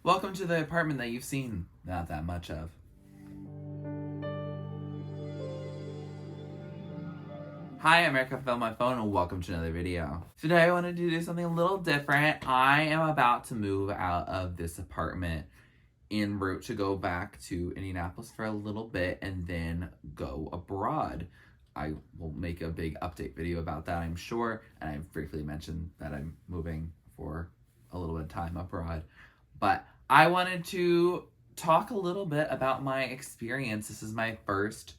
Welcome to the apartment that you've seen not that much of. Hi, I'm Erica from my phone and welcome to another video. Today I wanted to do something a little different. I am about to move out of this apartment en route to go back to Indianapolis for a little bit and then go abroad. I will make a big update video about that, I'm sure, and I've briefly mentioned that I'm moving for a little bit of time abroad. But I wanted to talk a little bit about my experience. This is my first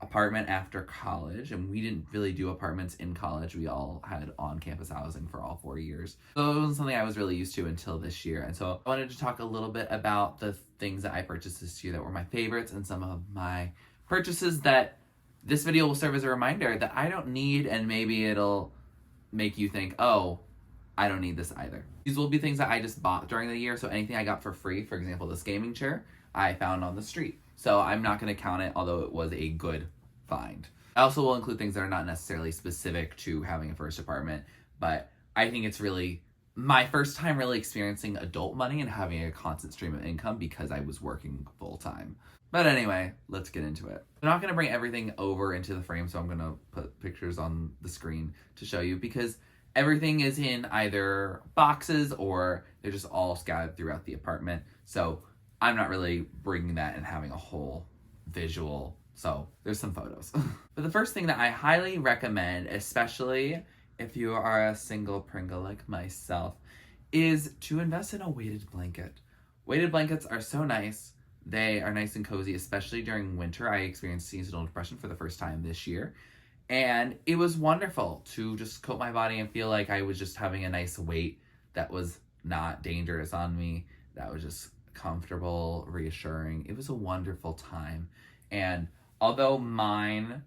apartment after college, and we didn't really do apartments in college. We all had on-campus housing for all 4 years. So it wasn't something I was really used to until this year. And so I wanted to talk a little bit about the things that I purchased this year that were my favorites and some of my purchases that this video will serve as a reminder that I don't need, and maybe it'll make you think, oh, I don't need this either. These will be things that I just bought during the year, so anything I got for free, for example, this gaming chair, I found on the street. So I'm not going to count it, although it was a good find. I also will include things that are not necessarily specific to having a first apartment, but I think it's really my first time really experiencing adult money and having a constant stream of income because I was working full time. But anyway, let's get into it. I'm not going to bring everything over into the frame, so I'm going to put pictures on the screen to show you because everything is in either boxes or they're just all scattered throughout the apartment. So I'm not really bringing that and having a whole visual. So there's some photos. But the first thing that I highly recommend, especially if you are a single Pringle like myself, is to invest in a weighted blanket. Weighted blankets are so nice. They are nice and cozy, especially during winter. I experienced seasonal depression for the first time this year. And it was wonderful to just coat my body and feel like I was just having a nice weight that was not dangerous on me, that was just comfortable, reassuring. It was a wonderful time. And although mine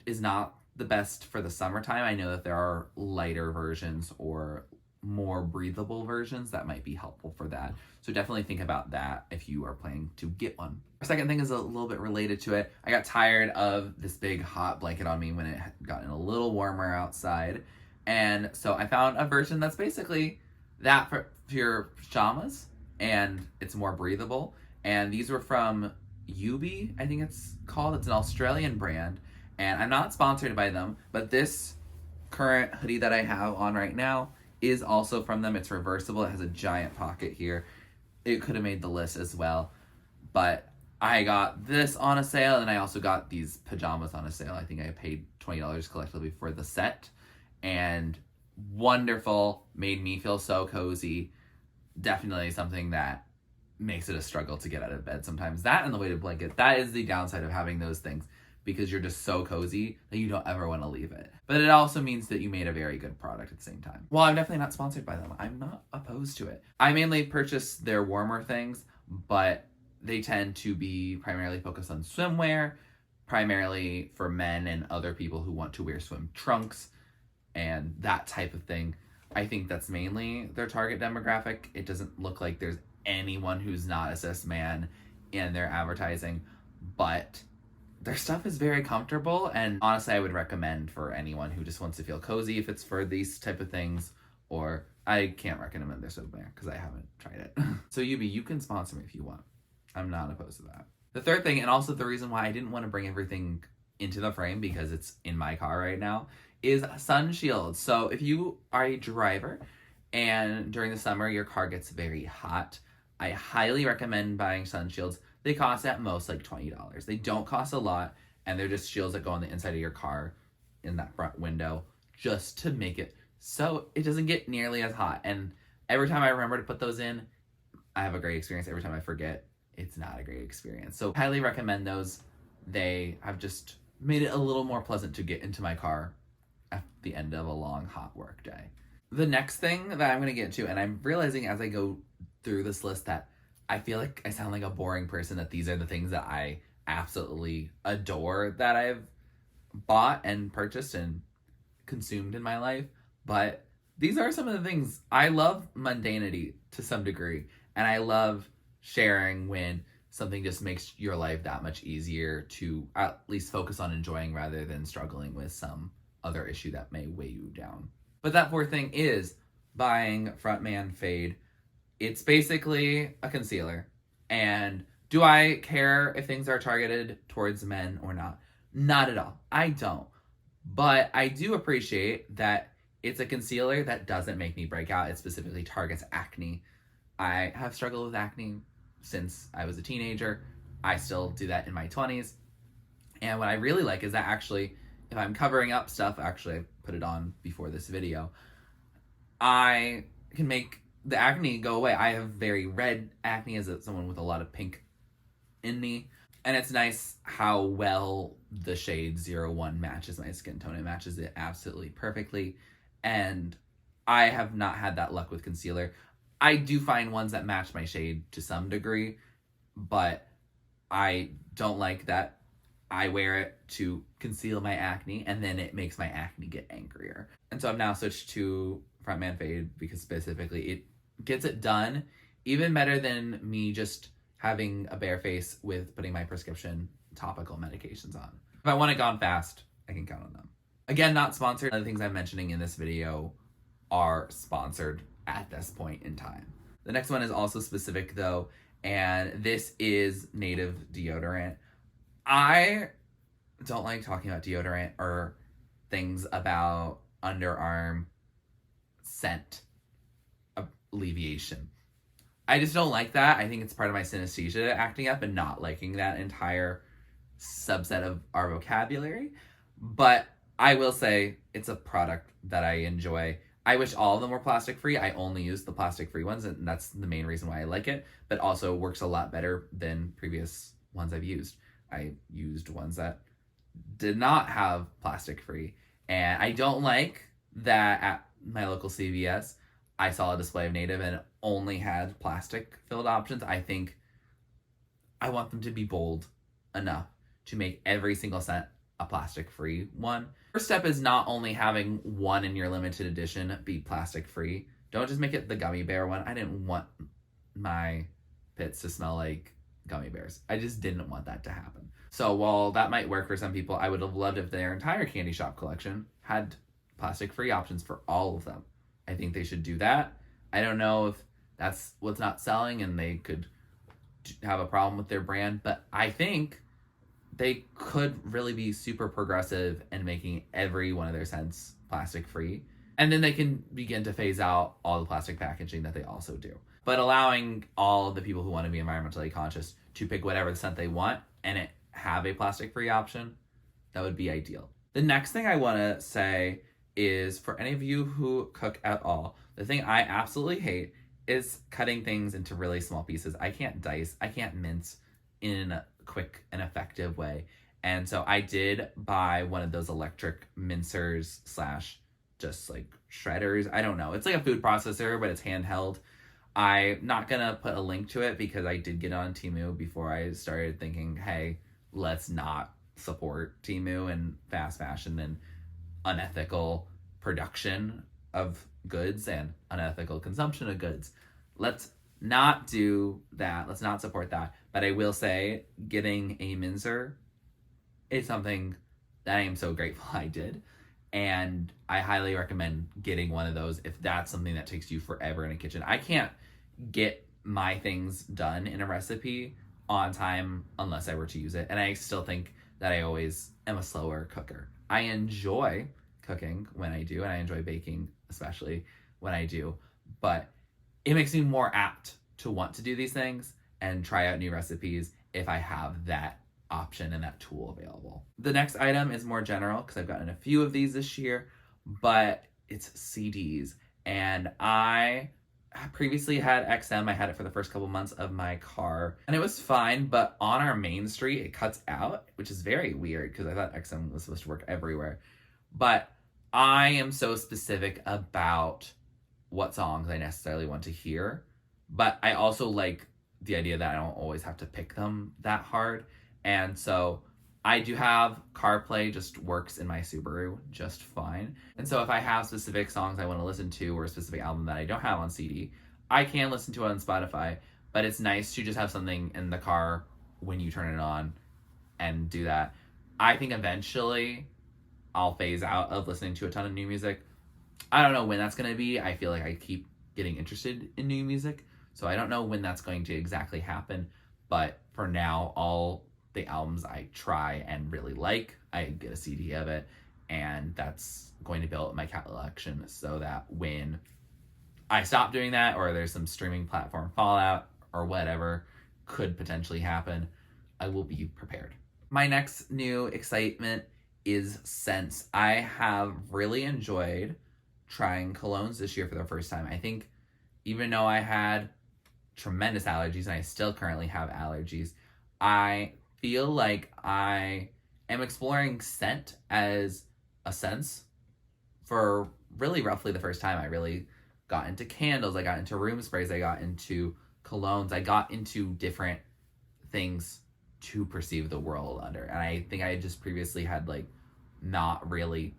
is not the best for the summertime, I know that there are lighter versions or more breathable versions that might be helpful for that. So definitely think about that if you are planning to get one. The second thing is a little bit related to it. I got tired of this big hot blanket on me when it had gotten a little warmer outside. And so I found a version that's basically that for your pajamas, and it's more breathable. And these were from Yubi, I think it's called. It's an Australian brand. And I'm not sponsored by them, but this current hoodie that I have on right now is also from them. It's reversible. It has a giant pocket here. It could have made the list as well, but I got this on a sale, and I also got these pajamas on a sale. I think I paid $20 collectively for the set, and wonderful, made me feel so cozy. Definitely something that makes it a struggle to get out of bed sometimes. That and the weighted blanket, that is the downside of having those things, because you're just so cozy that you don't ever want to leave it. But it also means that you made a very good product at the same time. While I'm definitely not sponsored by them, I'm not opposed to it. I mainly purchase their warmer things, but they tend to be primarily focused on swimwear, primarily for men and other people who want to wear swim trunks and that type of thing. I think that's mainly their target demographic. It doesn't look like there's anyone who's not a cis man in their advertising, but their stuff is very comfortable, and honestly, I would recommend for anyone who just wants to feel cozy if it's for these type of things, or I can't recommend their swimwear because I haven't tried it. So Yubi, you can sponsor me if you want. I'm not opposed to that. The third thing, and also the reason why I didn't want to bring everything into the frame because it's in my car right now, is sun shields. So if you are a driver and during the summer your car gets very hot, I highly recommend buying sun shields. They cost at most like $20. They don't cost a lot, and they're just shields that go on the inside of your car in that front window just to make it so it doesn't get nearly as hot. And every time I remember to put those in, I have a great experience. Every time I forget, it's not a great experience. So highly recommend those. They have just made it a little more pleasant to get into my car at the end of a long, hot work day. The next thing that I'm going to get to, and I'm realizing as I go through this list that I feel like I sound like a boring person, that these are the things that I absolutely adore that I've bought and purchased and consumed in my life. But these are some of the things. I love mundanity to some degree, and I love sharing when something just makes your life that much easier to at least focus on enjoying rather than struggling with some other issue that may weigh you down. But that fourth thing is buying Frontman Fade It's basically a concealer. And do I care if things are targeted towards men or not? Not at all. I don't. But I do appreciate that it's a concealer that doesn't make me break out. It specifically targets acne. I have struggled with acne since I was a teenager. I still do that in my 20s. And what I really like is that actually, if I'm covering up stuff, actually I put it on before this video, I can make the acne go away. I have very red acne as someone with a lot of pink in me. And it's nice how well the shade 01 matches my skin tone. It matches it absolutely perfectly. And I have not had that luck with concealer. I do find ones that match my shade to some degree, but I don't like that I wear it to conceal my acne and then it makes my acne get angrier. And so I've now switched to Frontman Fade because specifically it gets it done even better than me just having a bare face with putting my prescription topical medications on. If I want it gone fast, I can count on them. Again, not sponsored. Other things I'm mentioning in this video are sponsored at this point in time. The next one is also specific though, and this is Native deodorant. I don't like talking about deodorant or things about underarm scent alleviation. I just don't like that. I think it's part of my synesthesia acting up and not liking that entire subset of our vocabulary. But I will say it's a product that I enjoy. I wish all of them were plastic free. I only use the plastic free ones, and that's the main reason why I like it, but also works a lot better than previous ones I've used. I used ones that did not have plastic free, and I don't like that at my local CVS I saw a display of Native and it only had plastic filled options. I think I want them to be bold enough to make every single scent a plastic free one. First step is not only having one in your limited edition be plastic free. Don't just make it the gummy bear one. I didn't want my pits to smell like gummy bears. I just didn't want that to happen. So while that might work for some people, I would have loved if their entire candy shop collection had plastic free options for all of them. I think they should do that. I don't know if that's what's not selling and they could have a problem with their brand, but I think they could really be super progressive in making every one of their scents plastic free. And then they can begin to phase out all the plastic packaging that they also do. But allowing all the people who want to be environmentally conscious to pick whatever scent they want and it have a plastic free option, that would be ideal. The next thing I want to say is for any of you who cook at all, the thing I absolutely hate is cutting things into really small pieces. I can't dice, I can't mince in a quick and effective way. And so I did buy one of those electric mincers slash just like shredders. I don't know. It's like a food processor, but it's handheld. I'm not gonna put a link to it because I did get on Temu before I started thinking, hey, let's not support Temu and fast fashion and unethical production of goods and unethical consumption of goods. Let's not do that. Let's not support that. But I will say getting a mincer is something that I am so grateful I did. And I highly recommend getting one of those if that's something that takes you forever in a kitchen. I can't get my things done in a recipe on time unless I were to use it. And I still think that I always am a slower cooker. I enjoy cooking when I do, and I enjoy baking, especially when I do, but it makes me more apt to want to do these things and try out new recipes if I have that option and that tool available. The next item is more general because I've gotten a few of these this year, but it's CDs. And I previously had XM. I had it for the first couple months of my car and it was fine, but on our main street it cuts out, which is very weird because I thought XM was supposed to work everywhere. But I am so specific about what songs I necessarily want to hear, but I also like the idea that I don't always have to pick them that hard. And so I do have CarPlay, just works in my Subaru just fine. And so if I have specific songs I want to listen to or a specific album that I don't have on CD, I can listen to it on Spotify, but it's nice to just have something in the car when you turn it on and do that. I think eventually I'll phase out of listening to a ton of new music. I don't know when that's going to be. I feel like I keep getting interested in new music. So I don't know when that's going to exactly happen, but for now, all the albums I try and really like, I get a CD of it, and that's going to build up my collection so that when I stop doing that, or there's some streaming platform fallout or whatever could potentially happen, I will be prepared. My next new excitement is scents. I have really enjoyed trying colognes this year for the first time. I think even though I had tremendous allergies and I still currently have allergies, I feel like I am exploring scent as a sense for really roughly the first time. I really got into candles, I got into room sprays, I got into colognes, I got into different things to perceive the world under. And I think I just previously had like not really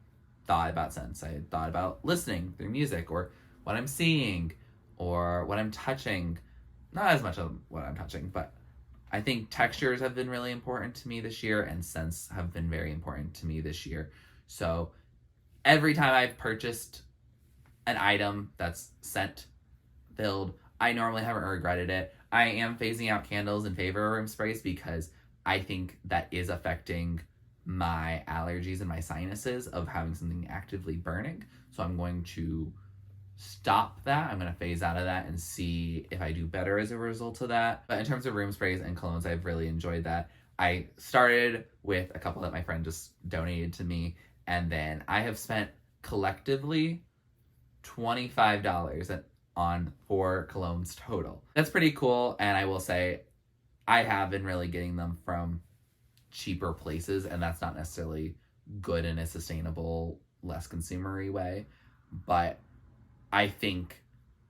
thought about scents. I had thought about listening through music or what I'm seeing or what I'm touching. Not as much of what I'm touching, but I think textures have been really important to me this year, and scents have been very important to me this year. So every time I've purchased an item that's scent filled, I normally haven't regretted it. I am phasing out candles in favor of room sprays because I think that is affecting my allergies and my sinuses of having something actively burning. So I'm going to stop that. I'm going to phase out of that and see if I do better as a result of that. But in terms of room sprays and colognes, I've really enjoyed that. I started with a couple that my friend just donated to me, and then I have spent collectively $25 on 4 colognes total. That's pretty cool, and I will say I have been really getting them from cheaper places, and that's not necessarily good in a sustainable, less consumery way, but I think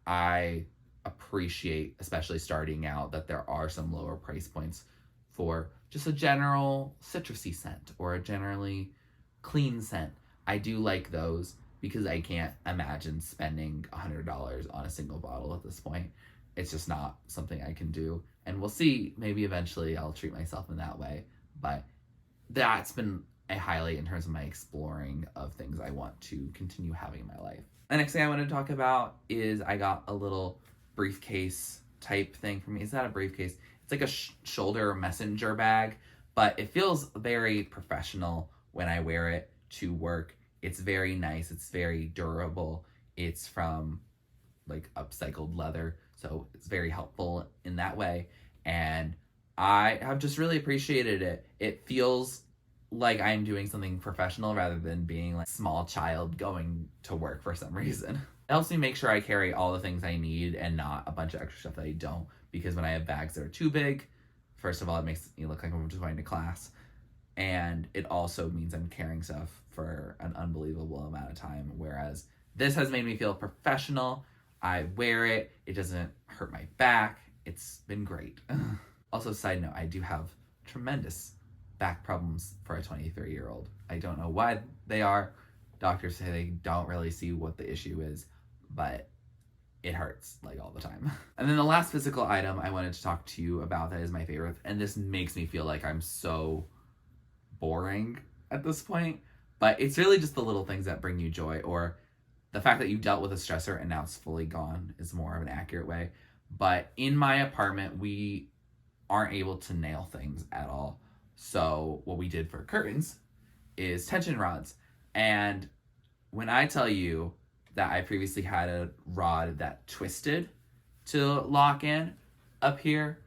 I appreciate, especially starting out, that there are some lower price points for just a general citrusy scent or a generally clean scent. I do like those because I can't imagine spending $100 on a single bottle at this point. It's just not something I can do. And we'll see, maybe eventually I'll treat myself in that way. But that's been a highlight in terms of my exploring of things I want to continue having in my life. The next thing I want to talk about is I got a little briefcase type thing for me. It's not a briefcase. It's like a shoulder messenger bag, but it feels very professional when I wear it to work. It's very nice. It's very durable. It's from like upcycled leather, so it's very helpful in that way. And I have just really appreciated it. It feels like I'm doing something professional rather than being like a small child going to work for some reason. It helps me make sure I carry all the things I need and not a bunch of extra stuff that I don't, because when I have bags that are too big, first of all, it makes me look like I'm just going to class. And it also means I'm carrying stuff for an unbelievable amount of time. Whereas this has made me feel professional. I wear it. It doesn't hurt my back. It's been great. Also, side note, I do have tremendous back problems for a 23-year-old. I don't know why they are. Doctors say they don't really see what the issue is, but it hurts like all the time. And then the last physical item I wanted to talk to you about that is my favorite, and this makes me feel like I'm so boring at this point, but it's really just the little things that bring you joy, or the fact that you dealt with a stressor and now it's fully gone is more of an accurate way. But in my apartment, we aren't able to nail things at all. So what we did for curtains is tension rods. And when I tell you that I previously had a rod that twisted to lock in up here,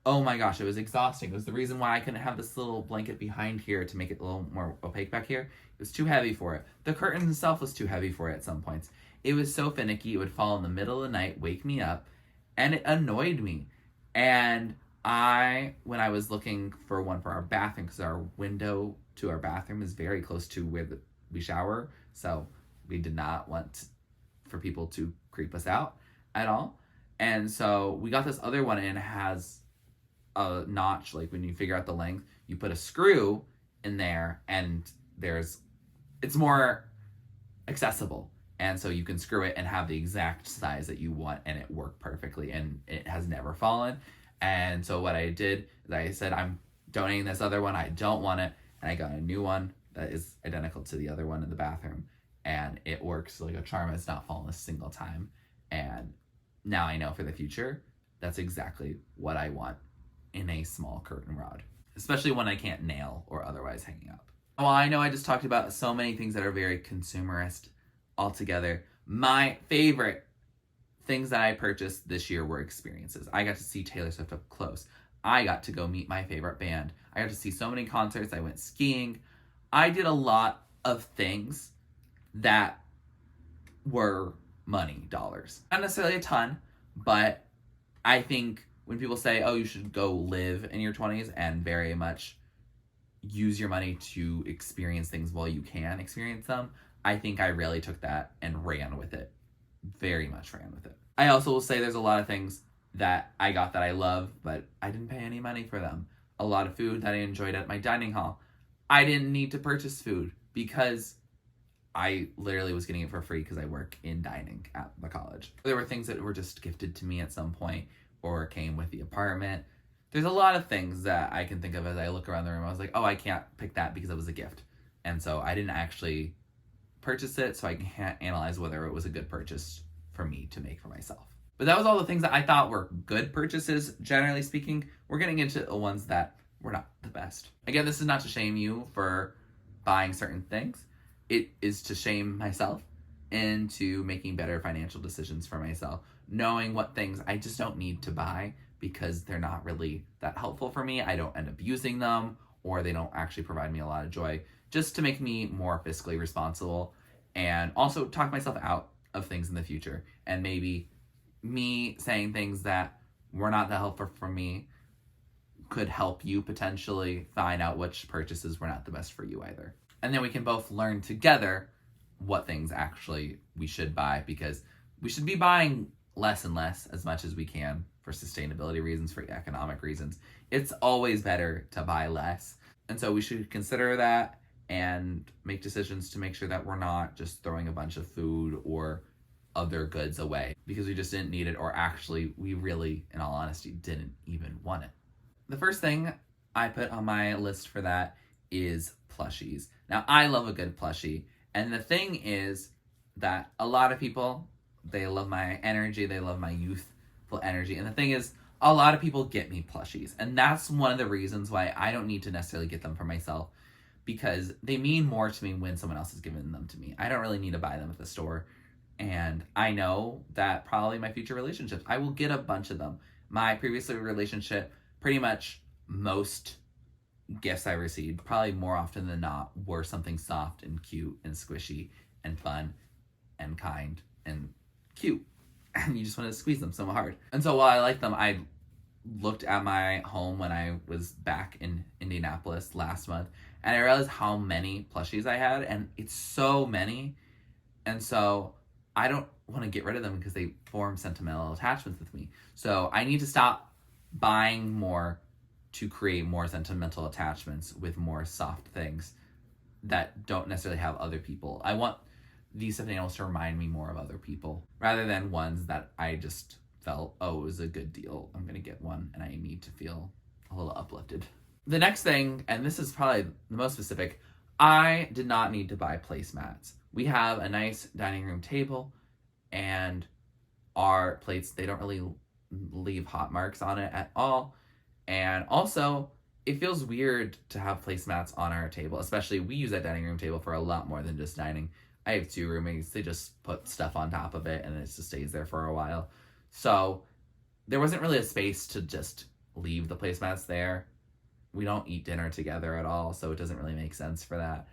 oh my gosh, it was exhausting. It was the reason why I couldn't have this little blanket behind here to make it a little more opaque back here. It was too heavy for it. The curtain itself was too heavy for it at some points. It was so finicky. It would fall in the middle of the night, wake me up, and it annoyed me. And when I was looking for one for our bathroom, because our window to our bathroom is very close to where we shower, so we did not want for people to creep us out at all. And so we got this other one, and it has a notch. Like when you figure out the length, you put a screw in there, and it's more accessible. And so you can screw it and have the exact size that you want, and it worked perfectly, and it has never fallen. And so what I did is I said, I'm donating this other one. I don't want it. And I got a new one that is identical to the other one in the bathroom. And it works like a charm. It's not fallen a single time. And now I know for the future that's exactly what I want in a small curtain rod, especially when I can't nail or otherwise hanging up. Well, I know I just talked about so many things that are very consumerist altogether. My favorite things that I purchased this year were experiences. I got to see Taylor Swift up close. I got to go meet my favorite band. I got to see so many concerts. I went skiing. I did a lot of things that were money, dollars. Not necessarily a ton, but I think when people say, oh, you should go live in your 20s and very much use your money to experience things while you can experience them, I think I really took that and ran with it. Very much ran with it. I also will say there's a lot of things that I got that I love, but I didn't pay any money for them. A lot of food that I enjoyed at my dining hall, I didn't need to purchase food because I literally was getting it for free because I work in dining at the college. There were things that were just gifted to me at some point or came with the apartment. There's a lot of things that I can think of as I look around the room. I was like, oh, I can't pick that because it was a gift. And so I didn't actually purchase it, so I can't analyze whether it was a good purchase for me to make for myself. But that was all the things that I thought were good purchases, generally speaking. We're getting into the ones that were not the best. Again, this is not to shame you for buying certain things. It is to shame myself into making better financial decisions for myself, knowing what things I just don't need to buy because they're not really that helpful for me. I don't end up using them, or they don't actually provide me a lot of joy, just to make me more fiscally responsible and also talk myself out of things in the future. And maybe me saying things that were not that helpful for me could help you potentially find out which purchases were not the best for you either. And then we can both learn together what things actually we should buy, because we should be buying less and less as much as we can for sustainability reasons, for economic reasons. It's always better to buy less. And so we should consider that and make decisions to make sure that we're not just throwing a bunch of food or other goods away because we just didn't need it, or actually we really, in all honesty, didn't even want it. The first thing I put on my list for that is plushies. Now, I love a good plushie, and the thing is that a lot of people, they love my energy, they love my youthful energy, and the thing is, a lot of people get me plushies, and that's one of the reasons why I don't need to necessarily get them for myself, because they mean more to me when someone else has given them to me. I don't really need to buy them at the store, and I know that probably my future relationships, I will get a bunch of them. My previous relationship, pretty much most gifts I received, probably more often than not, were something soft and cute and squishy and fun and kind and cute. And you just want to squeeze them so hard. And so while I like them, I looked at my home when I was back in Indianapolis last month, and I realized how many plushies I had, and it's so many. And so I don't want to get rid of them because they form sentimental attachments with me. So I need to stop buying more to create more sentimental attachments with more soft things that don't necessarily have other people. I want these stuffed animals to remind me more of other people rather than ones that I just felt, oh, it was a good deal, I'm going to get one, and I need to feel a little uplifted. The next thing, and this is probably the most specific, I did not need to buy placemats. We have a nice dining room table, and our plates, they don't really leave hot marks on it at all. And also, it feels weird to have placemats on our table, especially we use that dining room table for a lot more than just dining. I have 2 roommates, they just put stuff on top of it and it just stays there for a while. So there wasn't really a space to just leave the placemats there. We don't eat dinner together at all, so it doesn't really make sense for that.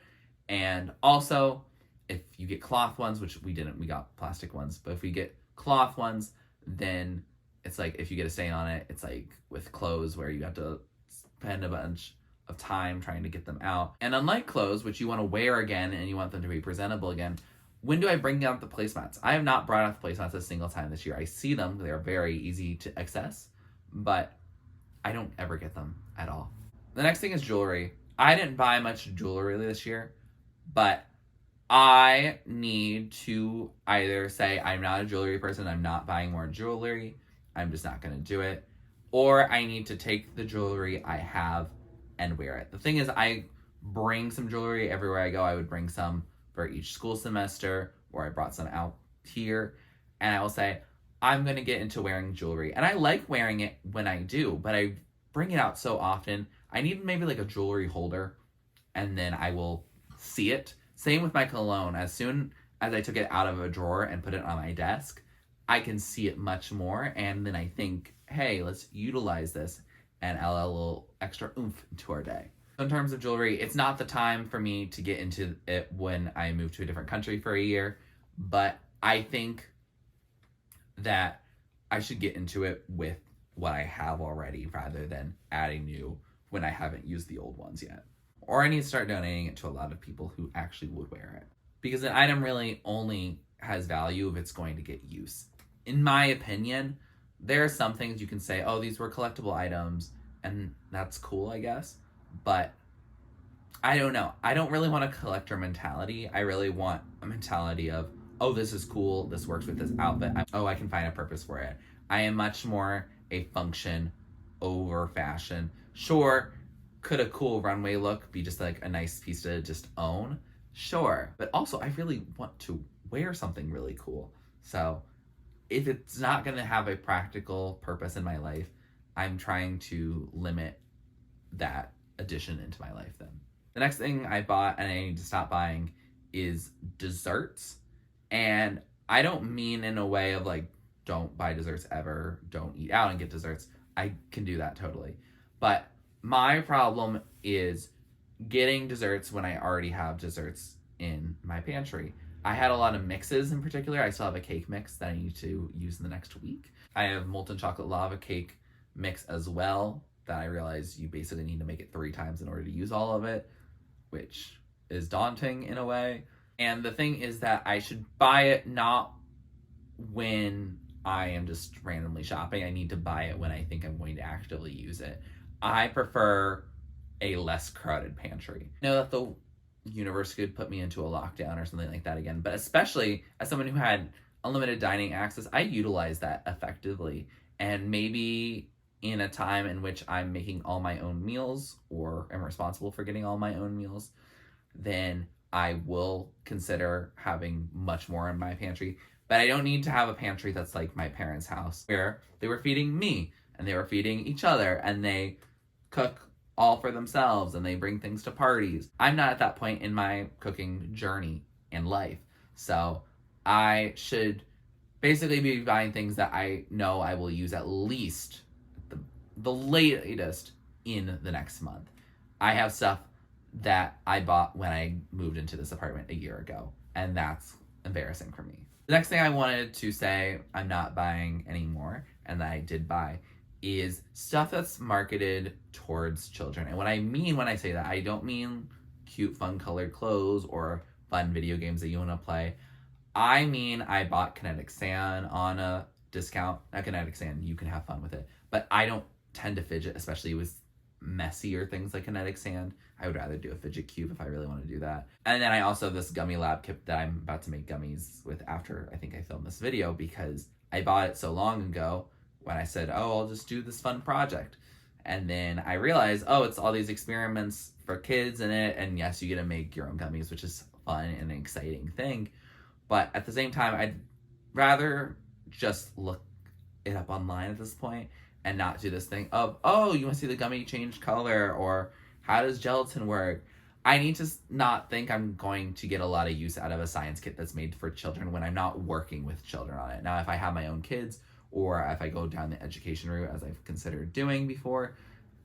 And also, if you get cloth ones, which we didn't, we got plastic ones, but if we get cloth ones, then it's like if you get a stain on it, it's like with clothes where you have to spend a bunch of time trying to get them out. And unlike clothes, which you want to wear again and you want them to be presentable again, when do I bring out the placemats? I have not brought out the placemats a single time this year. I see them, they're very easy to access, but I don't ever get them at all. The next thing is jewelry. I didn't buy much jewelry this year, but I need to either say I'm not a jewelry person, I'm not buying more jewelry, I'm just not going to do it, or I need to take the jewelry I have and wear it. The thing is, I bring some jewelry everywhere I go. I would bring some for each school semester, or I brought some out here, and I will say, I'm going to get into wearing jewelry. And I like wearing it when I do, but I bring it out so often. I need maybe like a jewelry holder, and then I will see it. Same with my cologne. As soon as I took it out of a drawer and put it on my desk, I can see it much more. And then I think, hey, let's utilize this and add a little extra oomph to our day. In terms of jewelry, it's not the time for me to get into it when I move to a different country for a year, but I think that I should get into it with what I have already rather than adding new when I haven't used the old ones yet. Or I need to start donating it to a lot of people who actually would wear it. Because an item really only has value if it's going to get use. In my opinion, there are some things you can say, oh, these were collectible items, and that's cool, I guess. But I don't know. I don't really want a collector mentality. I really want a mentality of, oh, this is cool. This works with this outfit. I can find a purpose for it. I am much more a function over fashion. Sure, could a cool runway look be just like a nice piece to just own? Sure. But also, I really want to wear something really cool. So if it's not going to have a practical purpose in my life, I'm trying to limit that addition into my life then. The next thing I bought and I need to stop buying is desserts. And I don't mean in a way of like, don't buy desserts ever, don't eat out and get desserts. I can do that totally. But my problem is getting desserts when I already have desserts in my pantry. I had a lot of mixes in particular. I still have a cake mix that I need to use in the next week. I have molten chocolate lava cake mix as well that I realize you basically need to make it 3 times in order to use all of it, which is daunting in a way. And the thing is that I should buy it not when I am just randomly shopping. I need to buy it when I think I'm going to actively use it. I prefer a less crowded pantry. I know that the universe could put me into a lockdown or something like that again, but especially as someone who had unlimited dining access, I utilize that effectively. And maybe in a time in which I'm making all my own meals or am responsible for getting all my own meals, then I will consider having much more in my pantry. But I don't need to have a pantry that's like my parents' house, where they were feeding me and they were feeding each other and they cook all for themselves and they bring things to parties. I'm not at that point in my cooking journey in life. So I should basically be buying things that I know I will use at least the latest in the next month. I have stuff that I bought when I moved into this apartment a year ago, and that's embarrassing for me. The next thing I wanted to say I'm not buying anymore, and that I did buy, is stuff that's marketed towards children. And what I mean when I say that, I don't mean cute, fun colored clothes or fun video games that you want to play. I mean, I bought kinetic sand on a discount. Not kinetic sand, you can have fun with it. But I don't tend to fidget, especially with messier things like kinetic sand. I would rather do a fidget cube if I really want to do that. And then I also have this gummy lab kit that I'm about to make gummies with after I think I filmed this video, because I bought it so long ago when I said, oh, I'll just do this fun project. And then I realized, oh, it's all these experiments for kids in it. And yes, you get to make your own gummies, which is fun and an exciting thing. But at the same time, I'd rather just look it up online at this point and not do this thing of, oh, you want to see the gummy change color, or how does gelatin work? I need to not think I'm going to get a lot of use out of a science kit that's made for children when I'm not working with children on it. Now, if I have my own kids, or if I go down the education route as I've considered doing before,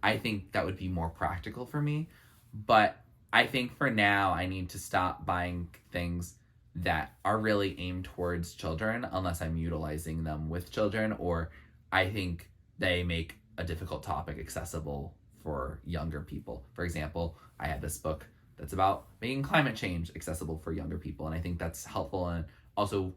I think that would be more practical for me. But I think for now, I need to stop buying things that are really aimed towards children unless I'm utilizing them with children, or I think they make a difficult topic accessible for younger people. For example, I had this book that's about making climate change accessible for younger people, and I think that's helpful, and also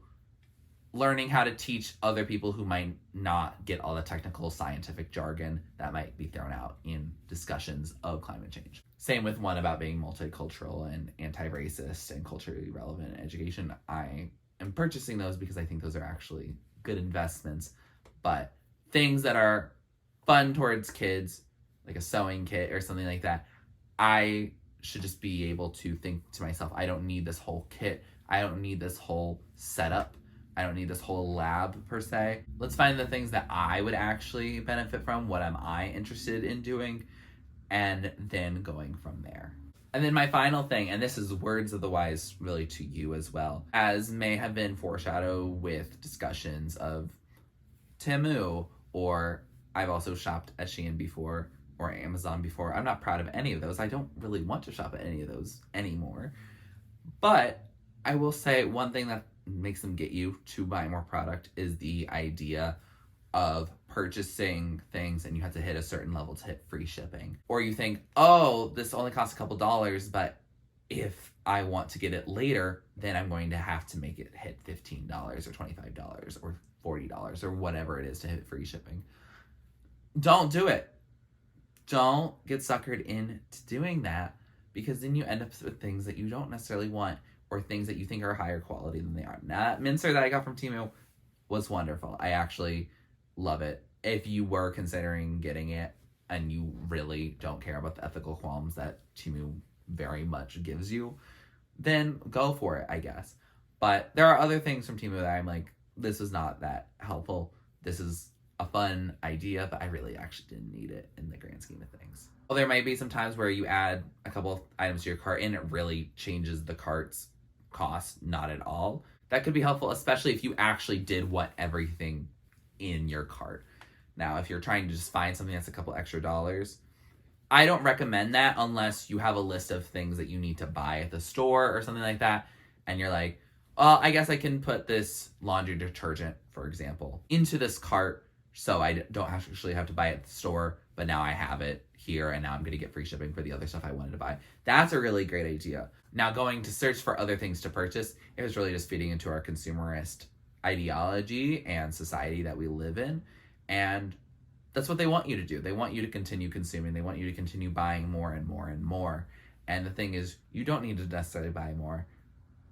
learning how to teach other people who might not get all the technical scientific jargon that might be thrown out in discussions of climate change. Same with one about being multicultural and anti-racist and culturally relevant in education. I am purchasing those because I think those are actually good investments, but things that are fun towards kids, like a sewing kit or something like that, I should just be able to think to myself, I don't need this whole kit. I don't need this whole setup. I don't need this whole lab per se. Let's find the things that I would actually benefit from. What am I interested in doing? And then going from there. And then my final thing, and this is words of the wise really to you as well, as may have been foreshadowed with discussions of Temu, or I've also shopped at Shein before, or Amazon before. I'm not proud of any of those. I don't really want to shop at any of those anymore. But I will say one thing that makes them get you to buy more product is the idea of purchasing things and you have to hit a certain level to hit free shipping. Or you think, oh, this only costs a couple dollars, but if I want to get it later, then I'm going to have to make it hit $15 or $25 or $40 or whatever it is to hit free shipping. Don't do it. Don't get suckered into doing that, because then you end up with things that you don't necessarily want, or things that you think are higher quality than they are. Now, that mincer that I got from Temu was wonderful. I actually love it. If you were considering getting it and you really don't care about the ethical qualms that Temu very much gives you, then go for it, I guess. But there are other things from Temu that I'm like, this is not that helpful. This is a fun idea, but I really actually didn't need it in the grand scheme of things. Well, there might be some times where you add a couple of items to your cart and it really changes the cart's cost, not at all. That could be helpful, especially if you actually did want everything in your cart. Now, if you're trying to just find something that's a couple extra dollars, I don't recommend that unless you have a list of things that you need to buy at the store or something like that, and you're like, well, I guess I can put this laundry detergent, for example, into this cart so I don't actually have to buy it at the store, but now I have it here and now I'm going to get free shipping for the other stuff I wanted to buy. That's a really great idea. Now, going to search for other things to purchase, it was really just feeding into our consumerist ideology and society that we live in. And that's what they want you to do. They want you to continue consuming. They want you to continue buying more and more and more. And the thing is, you don't need to necessarily buy more.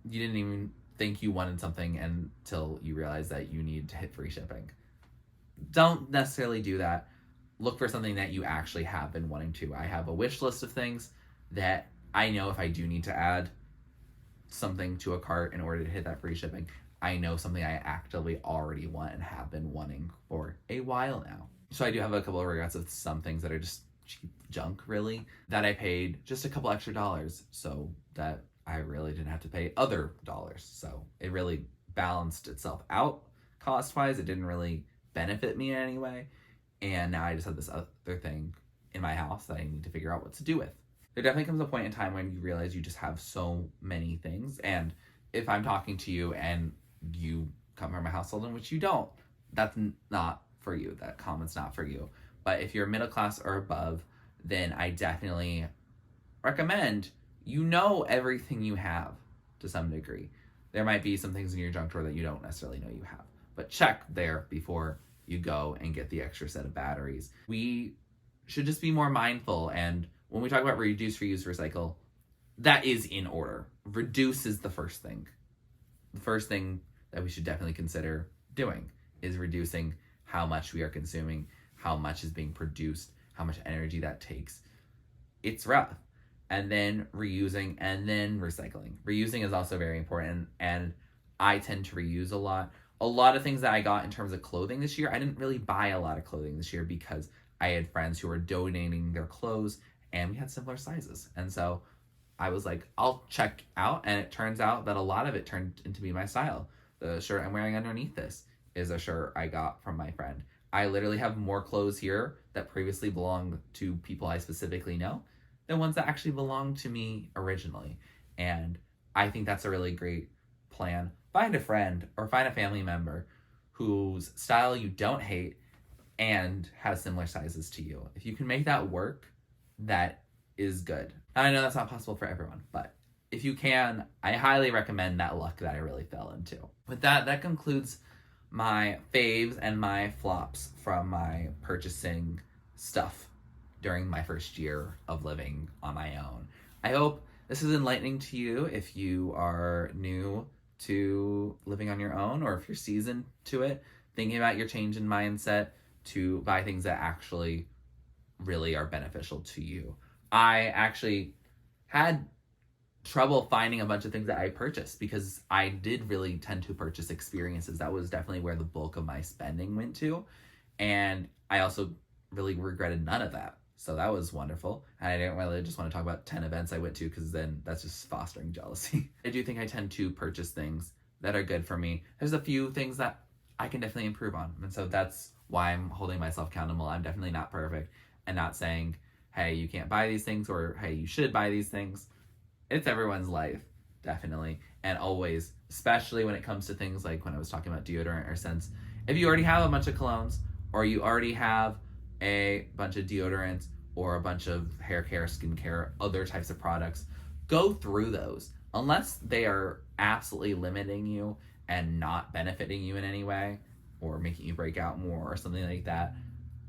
You didn't even think you wanted something until you realize that you need to hit free shipping. Don't necessarily do that. Look for something that you actually have been wanting to. I have a wish list of things that I know if I do need to add something to a cart in order to hit that free shipping, I know something I actively already want and have been wanting for a while now. So I do have a couple of regrets of some things that are just cheap junk, really, that I paid just a couple extra dollars so that I really didn't have to pay other dollars. So it really balanced itself out cost-wise. It didn't really benefit me in any way. And now I just have this other thing in my house that I need to figure out what to do with. There definitely comes a point in time when you realize you just have so many things. And if I'm talking to you and you come from a household in which you don't, that's not for you. That comment's not for you. But if you're middle class or above, then I definitely recommend you know everything you have to some degree. There might be some things in your junk drawer that you don't necessarily know you have. But check there before you go and get the extra set of batteries. We should just be more mindful. And when we talk about reduce, reuse, recycle, that is in order. Reduce is the first thing. The first thing that we should definitely consider doing is reducing how much we are consuming, how much is being produced, how much energy that takes. It's rough. And then reusing and then recycling. Reusing is also very important. And I tend to reuse a lot. A lot of things that I got in terms of clothing this year, I didn't really buy a lot of clothing this year because I had friends who were donating their clothes and we had similar sizes. And so I was like, I'll check out. And it turns out that a lot of it turned into be my style. The shirt I'm wearing underneath this is a shirt I got from my friend. I literally have more clothes here that previously belonged to people I specifically know than ones that actually belonged to me originally. And I think that's a really great plan. Find a friend or find a family member whose style you don't hate and has similar sizes to you. If you can make that work, that is good. And I know that's not possible for everyone, but if you can, I highly recommend that luck that I really fell into. With that, that concludes my faves and my flops from my purchasing stuff during my first year of living on my own. I hope this is enlightening to you if you are new to living on your own, or if you're seasoned to it, thinking about your change in mindset to buy things that actually really are beneficial to you. I actually had trouble finding a bunch of things that I purchased because I did really tend to purchase experiences. That was definitely where the bulk of my spending went to. And I also really regretted none of that. So that was wonderful. And I didn't really just want to talk about 10 events I went to because then that's just fostering jealousy. I do think I tend to purchase things that are good for me. There's a few things that I can definitely improve on. And so that's why I'm holding myself accountable. I'm definitely not perfect and not saying, hey, you can't buy these things or hey, you should buy these things. It's everyone's life, definitely. And always, especially when it comes to things like when I was talking about deodorant or scents, if you already have a bunch of colognes or you already have a bunch of deodorants or a bunch of hair care, skincare, other types of products, go through those. Unless they are absolutely limiting you and not benefiting you in any way or making you break out more or something like that,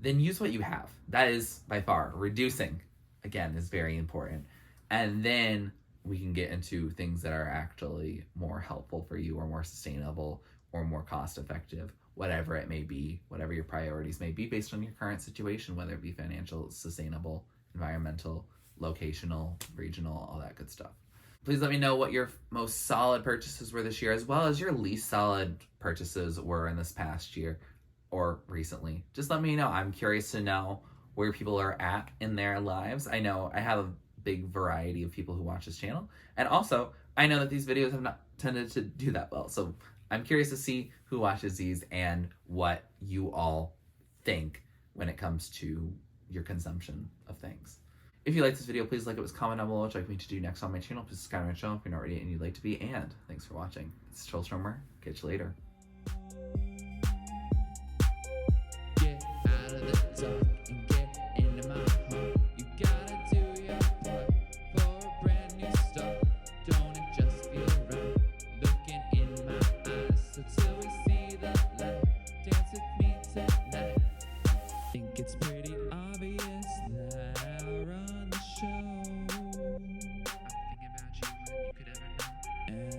then use what you have. That is by far reducing, again, is very important. And then we can get into things that are actually more helpful for you or more sustainable or more cost effective, whatever it may be, whatever your priorities may be based on your current situation, whether it be financial, sustainable, environmental, locational, regional, all that good stuff. Please let me know what your most solid purchases were this year, as well as your least solid purchases were in this past year or recently. Just let me know. I'm curious to know where people are at in their lives. I know I have a big variety of people who watch this channel, and also I know that these videos have not tended to do that well, so I'm curious to see who watches these and what you all think when it comes to your consumption of things. If you like this video, please like it, comment down below what you'd like me to do next on my channel. Please subscribe to my channel if you're not already and you'd like to be, and thanks for watching. It's TurtleStormer. Catch you later. Get out of the dark and get into my heart. You gotta do your part for a brand new start. Don't it just feel right? Looking in my eyes, so till we see the light. Dance with me tonight. Think it's pretty obvious that I'll run the show. I'm thinking about you, you could ever know.